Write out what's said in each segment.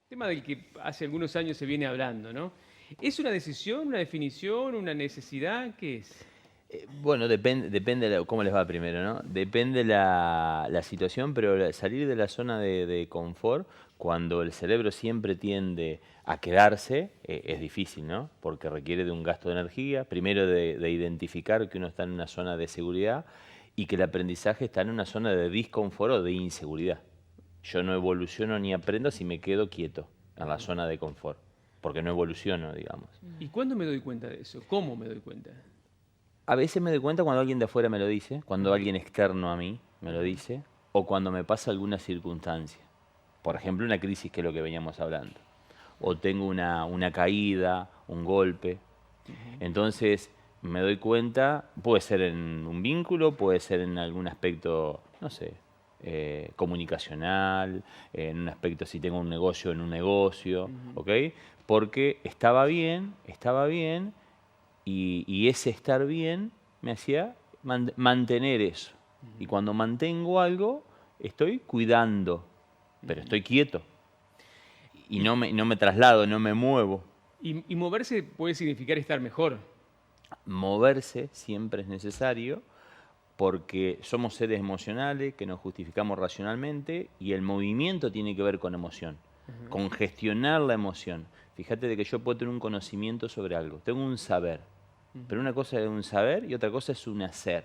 Tema del que hace algunos años se viene hablando, ¿no? ¿Es una decisión, una definición, una necesidad? ¿Qué es? Bueno, depende cómo les va primero, ¿no? Depende la situación, pero salir de la zona de confort, cuando el cerebro siempre tiende a quedarse, es difícil, ¿no? Porque requiere de un gasto de energía, primero de identificar que uno está en una zona de seguridad y que el aprendizaje está en una zona de disconfort o de inseguridad. Yo no evoluciono ni aprendo si me quedo quieto en la zona de confort, porque no evoluciono, digamos. ¿Y cuándo me doy cuenta de eso? ¿Cómo me doy cuenta? A veces me doy cuenta cuando alguien de afuera me lo dice, cuando Ujú, alguien externo a mí me lo ujú, dice, o cuando me pasa alguna circunstancia. Por ejemplo, una crisis, que es lo que veníamos hablando. O tengo una caída, un golpe. ujú, Entonces me doy cuenta, puede ser en un vínculo, puede ser en algún aspecto, no sé, comunicacional, en un aspecto si tengo un negocio, en un negocio, ujú, ¿ok? Porque estaba bien, y ese estar bien me hacía mantener eso. Y ujú, cuando mantengo algo, estoy cuidando, pero ujú. estoy quieto. Y Y, no me traslado, no me muevo. y moverse puede significar estar mejor. Moverse siempre es necesario porque somos seres emocionales que nos justificamos racionalmente y el movimiento tiene que ver con emoción, Ujú, con gestionar la emoción. Fíjate de que yo puedo tener un conocimiento sobre algo, tengo un saber, pero ujú, una cosa es un saber y otra cosa es un hacer.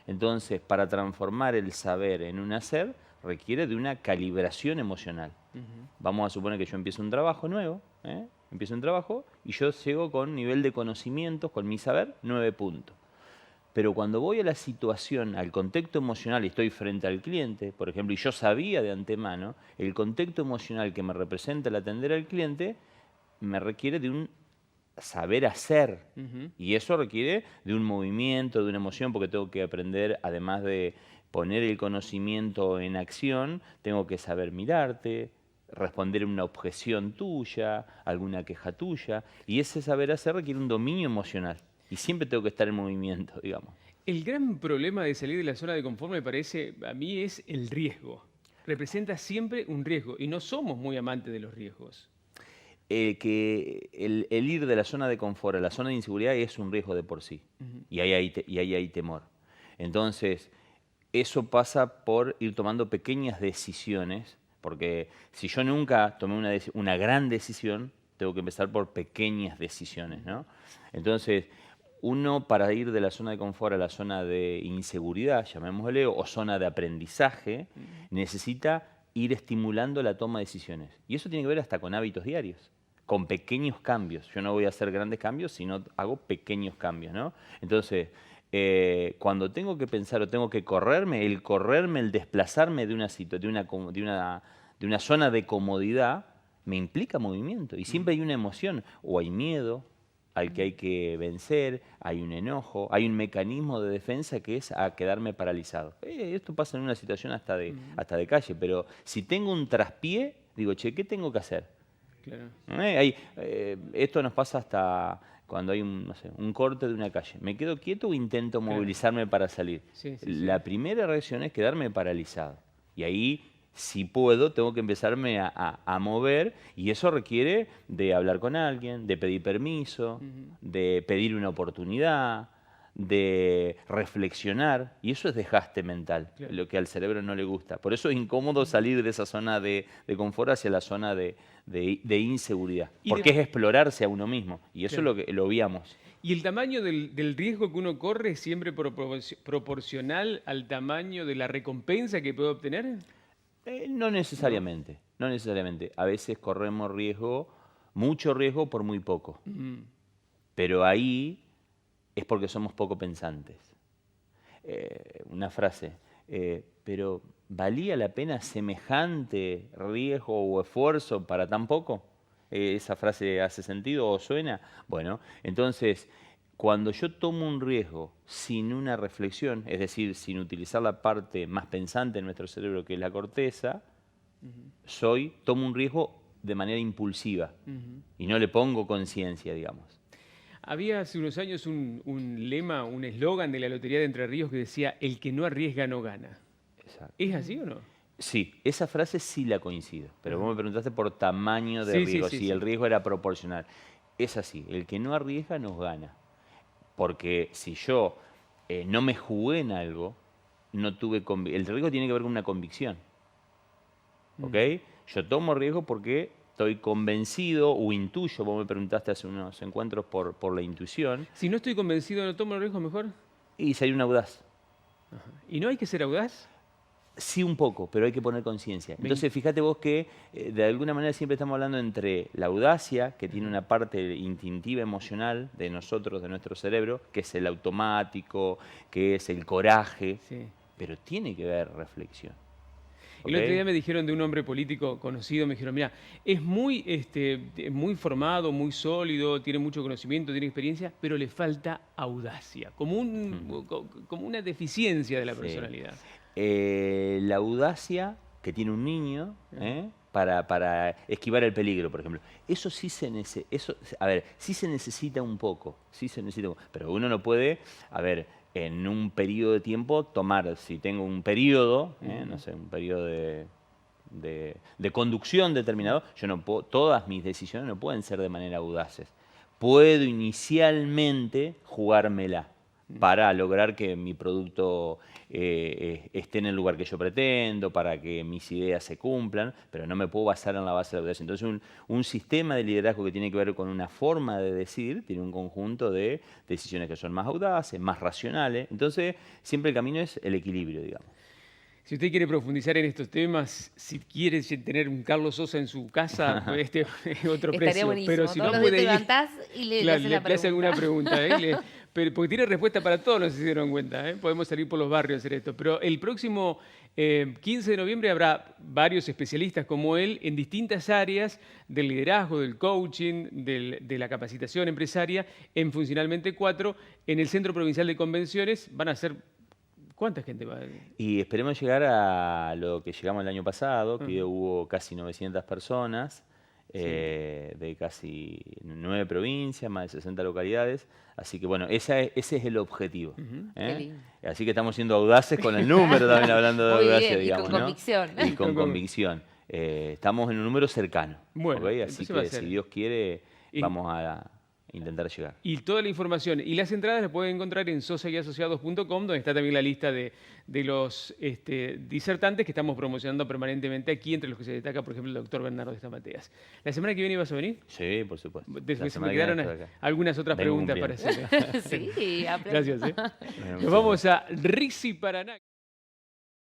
Entonces, para transformar el saber en un hacer, requiere de una calibración emocional. ujú. Vamos a suponer que yo empiezo un trabajo nuevo, ¿eh? Empiezo un trabajo y yo llego con nivel de conocimientos, con mi saber, 9 puntos. Pero cuando voy a la situación, al contexto emocional y estoy frente al cliente, por ejemplo, y yo sabía de antemano, el contexto emocional que me representa el atender al cliente me requiere de un saber hacer. Ujú. Y eso requiere de un movimiento, de una emoción, porque tengo que aprender, además de poner el conocimiento en acción, tengo que saber mirarte, responder una objeción tuya, alguna queja tuya, y ese saber hacer requiere un dominio emocional. Y siempre tengo que estar en movimiento, digamos. El gran problema de salir de la zona de confort, me parece, a mí es el riesgo. Representa siempre un riesgo y no somos muy amantes de los riesgos. Que el ir de la zona de confort a la zona de inseguridad es un riesgo de por sí. Ujú, Y ahí hay temor. Entonces, eso pasa por ir tomando pequeñas decisiones, porque si yo nunca tomé una gran decisión, tengo que empezar por pequeñas decisiones, ujú, ¿no? Entonces, uno, para ir de la zona de confort a la zona de inseguridad, llamémosle, o zona de aprendizaje, ujú. necesita ir estimulando la toma de decisiones. Y eso tiene que ver hasta con hábitos diarios, con pequeños cambios. Yo no voy a hacer grandes cambios, sino hago pequeños cambios, ¿no? Entonces, cuando tengo que pensar o tengo que correrme, el desplazarme de una, de una zona de comodidad, me implica movimiento. Y siempre Ujú, hay una emoción, o hay miedo al que hay que vencer, hay un enojo, hay un mecanismo de defensa que es a quedarme paralizado. Esto pasa en una situación ujú, hasta de calle, pero si tengo un traspié, digo, che, ¿qué tengo que hacer? claro, Esto nos pasa hasta cuando hay un, no sé, un corte de una calle. ¿Me quedo quieto o intento claro. movilizarme para salir? Sí, sí, sí. La primera reacción es quedarme paralizado. Y ahí, si puedo, tengo que empezarme a mover y eso requiere de hablar con alguien, de pedir permiso, Ujú, de pedir una oportunidad, de reflexionar, y eso es desgaste mental, claro. lo que al cerebro no le gusta. Por eso es incómodo salir de esa zona de confort hacia la zona de inseguridad, Y, porque es de- explorarse a uno mismo, y eso es claro. lo que lo obviamos. Y el tamaño del riesgo que uno corre es siempre proporcional al tamaño de la recompensa que puede obtener. No ¿No? necesariamente, no necesariamente. A veces corremos riesgo, mucho riesgo por muy poco, Ujú, pero ahí es porque somos poco pensantes. Una frase, pero ¿valía la pena semejante riesgo o esfuerzo para tan poco? ¿Esa frase hace sentido o suena? Bueno, entonces, cuando yo tomo un riesgo sin una reflexión, es decir, sin utilizar la parte más pensante de nuestro cerebro, que es la corteza, ujú, tomo un riesgo de manera impulsiva ujú. y no le pongo conciencia, digamos. Había hace unos años un lema, un eslogan de la Lotería de Entre Ríos que decía, el que no arriesga no gana. Exacto. ¿Es así o no? Sí, esa frase sí la coincido, pero vos me preguntaste por tamaño de Sí, sí, riesgo, sí, si sí. el riesgo era proporcional. Es así, el que no arriesga nos gana, porque si yo no me jugué en algo, no tuve el riesgo tiene que ver con una convicción, ¿ok? Yo tomo riesgo porque estoy convencido o intuyo, vos me preguntaste hace unos encuentros por la intuición, Si no estoy convencido, ¿no tomo el riesgo mejor? y soy un audaz. ¿Y no hay que ser audaz? Sí, un poco, pero hay que poner conciencia. Me Entonces, fíjate vos que de alguna manera siempre estamos hablando entre la audacia, que tiene una parte instintiva emocional de nosotros, de nuestro cerebro, que es el automático, que es el coraje, Sí. pero tiene que haber reflexión. El ¿Ok? otro día me dijeron de un hombre político conocido, me dijeron, mira, es muy formado, muy sólido, tiene mucho conocimiento, tiene experiencia, pero le falta audacia, como una deficiencia de la Sí. personalidad. La audacia que tiene un niño para esquivar el peligro, por ejemplo. Eso sí sí se necesita un poco, sí se necesita, pero uno no puede, a ver, en un periodo de tiempo tomar, si tengo un periodo, no sé, un periodo de conducción determinado, yo no puedo, todas mis decisiones no pueden ser de manera audaces. Puedo inicialmente jugármela para lograr que mi producto esté en el lugar que yo pretendo, para que mis ideas se cumplan, pero no me puedo basar en la base de la audacia. Entonces, un sistema de liderazgo que tiene que ver con una forma de decir, tiene un conjunto de decisiones que son más audaces, más racionales. Entonces, siempre el camino es el equilibrio, digamos. Si usted quiere profundizar en estos temas, si quiere tener un Carlos Sosa en su casa, pues este es otro Estaría precio. buenísimo. Pero si Todos no los días puede te ir, levantás y le claro, haces le la hace alguna pregunta, porque tiene respuesta para todos, no sé si se dieron cuenta. Podemos salir por los barrios a hacer esto. Pero el próximo 15 de noviembre habrá varios especialistas como él en distintas áreas del liderazgo, del coaching, de la capacitación empresaria, en Funcionalmente 4, en el Centro Provincial de Convenciones. Van a ser... ¿Cuánta gente va? Y esperemos llegar a lo que llegamos el año pasado, que hubo casi 900 personas, de casi 9 provincias, más de 60 localidades. Así que bueno, ese es el objetivo. Qué lindo. Así que estamos siendo audaces con el número, también hablando de Muy audacia, bien, y digamos, con ¿no? convicción. Y con convicción. Estamos en un número cercano. Bueno, ¿Ok? Así entonces va a que ser. si Dios quiere, Y- vamos a intentar llegar. Y toda la información y las entradas las pueden encontrar en sosayasociados.com, donde está también la lista de los disertantes que estamos promocionando permanentemente aquí, entre los que se destaca, por ejemplo, el doctor Bernardo de Estamateas. ¿La semana que viene vas a venir? Sí, por supuesto. Después La se semana me que viene quedaron estoy acá. algunas otras Vengo preguntas para cumpliendo. hacer. Sí, Gracias. Muchas Nos vamos a Rixi Paraná.